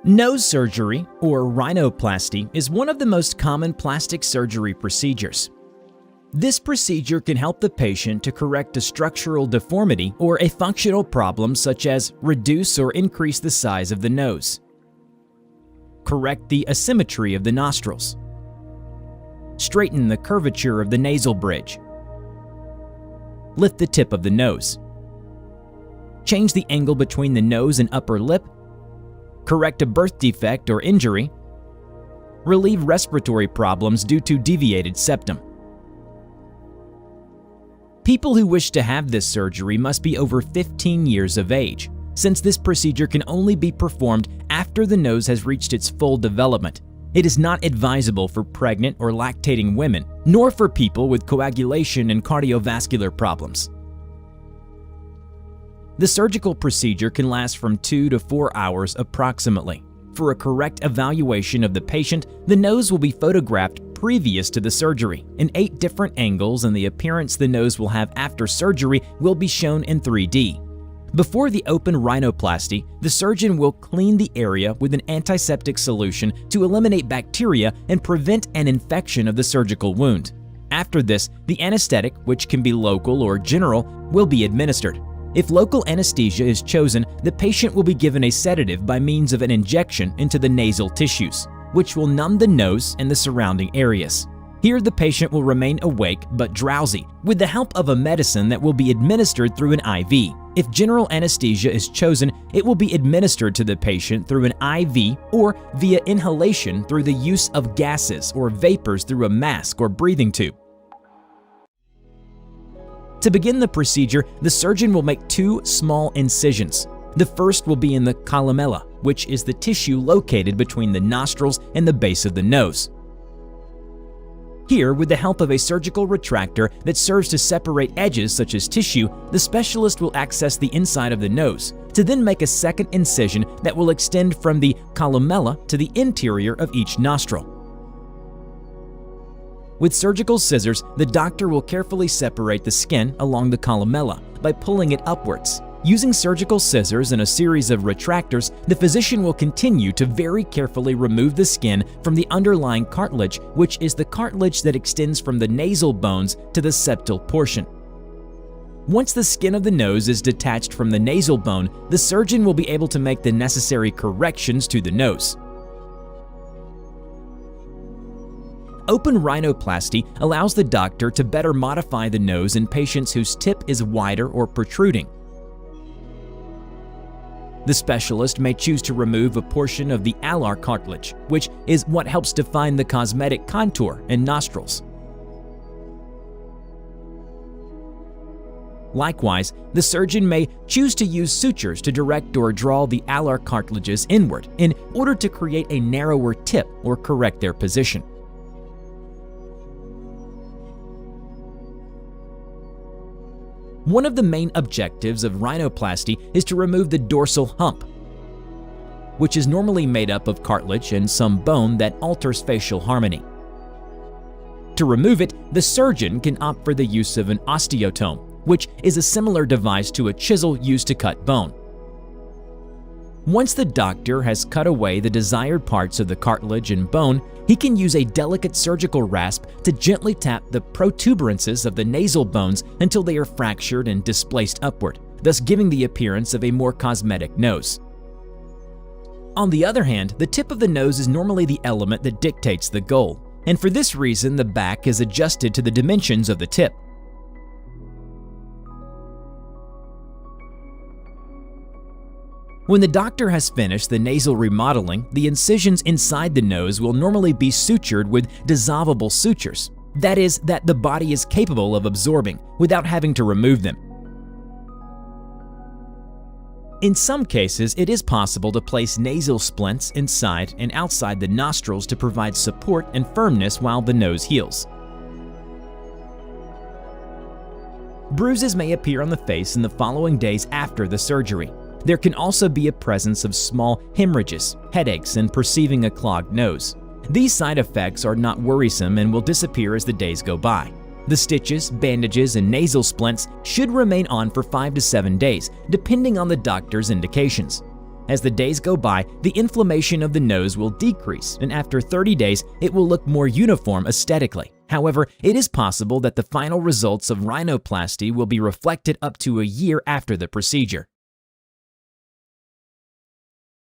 Nose surgery, or rhinoplasty, is one of the most common plastic surgery procedures. This procedure can help the patient to correct a structural deformity or a functional problem such as reduce or increase the size of the nose, correct the asymmetry of the nostrils, straighten the curvature of the nasal bridge, lift the tip of the nose, change the angle between the nose and upper lip, correct a birth defect or injury, relieve respiratory problems due to deviated septum. People who wish to have this surgery must be over 15 years of age, since this procedure can only be performed after the nose has reached its full development. It is not advisable for pregnant or lactating women, nor for people with coagulation and cardiovascular problems. The surgical procedure can last from 2 to 4 hours approximately. For a correct evaluation of the patient, the nose will be photographed previous to the surgery in 8 different angles, and the appearance the nose will have after surgery will be shown in 3D. Before the open rhinoplasty, the surgeon will clean the area with an antiseptic solution to eliminate bacteria and prevent an infection of the surgical wound. After this, the anesthetic, which can be local or general, will be administered. If local anesthesia is chosen, the patient will be given a sedative by means of an injection into the nasal tissues, which will numb the nose and the surrounding areas. Here, the patient will remain awake but drowsy, with the help of a medicine that will be administered through an IV. If general anesthesia is chosen, it will be administered to the patient through an IV or via inhalation through the use of gases or vapors through a mask or breathing tube. To begin the procedure, the surgeon will make 2 small incisions. The first will be in the columella, which is the tissue located between the nostrils and the base of the nose. Here, with the help of a surgical retractor that serves to separate edges such as tissue, the specialist will access the inside of the nose to then make a second incision that will extend from the columella to the interior of each nostril. With surgical scissors, the doctor will carefully separate the skin along the columella by pulling it upwards. Using surgical scissors and a series of retractors, the physician will continue to very carefully remove the skin from the underlying cartilage, which is the cartilage that extends from the nasal bones to the septal portion. Once the skin of the nose is detached from the nasal bone, the surgeon will be able to make the necessary corrections to the nose. Open rhinoplasty allows the doctor to better modify the nose in patients whose tip is wider or protruding. The specialist may choose to remove a portion of the alar cartilage, which is what helps define the cosmetic contour and nostrils. Likewise, the surgeon may choose to use sutures to direct or draw the alar cartilages inward in order to create a narrower tip or correct their position. One of the main objectives of rhinoplasty is to remove the dorsal hump, which is normally made up of cartilage and some bone that alters facial harmony. To remove it, the surgeon can opt for the use of an osteotome, which is a similar device to a chisel used to cut bone. Once the doctor has cut away the desired parts of the cartilage and bone, he can use a delicate surgical rasp to gently tap the protuberances of the nasal bones until they are fractured and displaced upward, thus giving the appearance of a more cosmetic nose. On the other hand, the tip of the nose is normally the element that dictates the goal, and for this reason the back is adjusted to the dimensions of the tip. When the doctor has finished the nasal remodeling, the incisions inside the nose will normally be sutured with dissolvable sutures. That is, that the body is capable of absorbing without having to remove them. In some cases, it is possible to place nasal splints inside and outside the nostrils to provide support and firmness while the nose heals. Bruises may appear on the face in the following days after the surgery. There can also be a presence of small hemorrhages, headaches, and perceiving a clogged nose. These side effects are not worrisome and will disappear as the days go by. The stitches, bandages, and nasal splints should remain on for 5 to 7 days, depending on the doctor's indications. As the days go by, the inflammation of the nose will decrease, and after 30 days, it will look more uniform aesthetically. However, it is possible that the final results of rhinoplasty will be reflected up to a year after the procedure.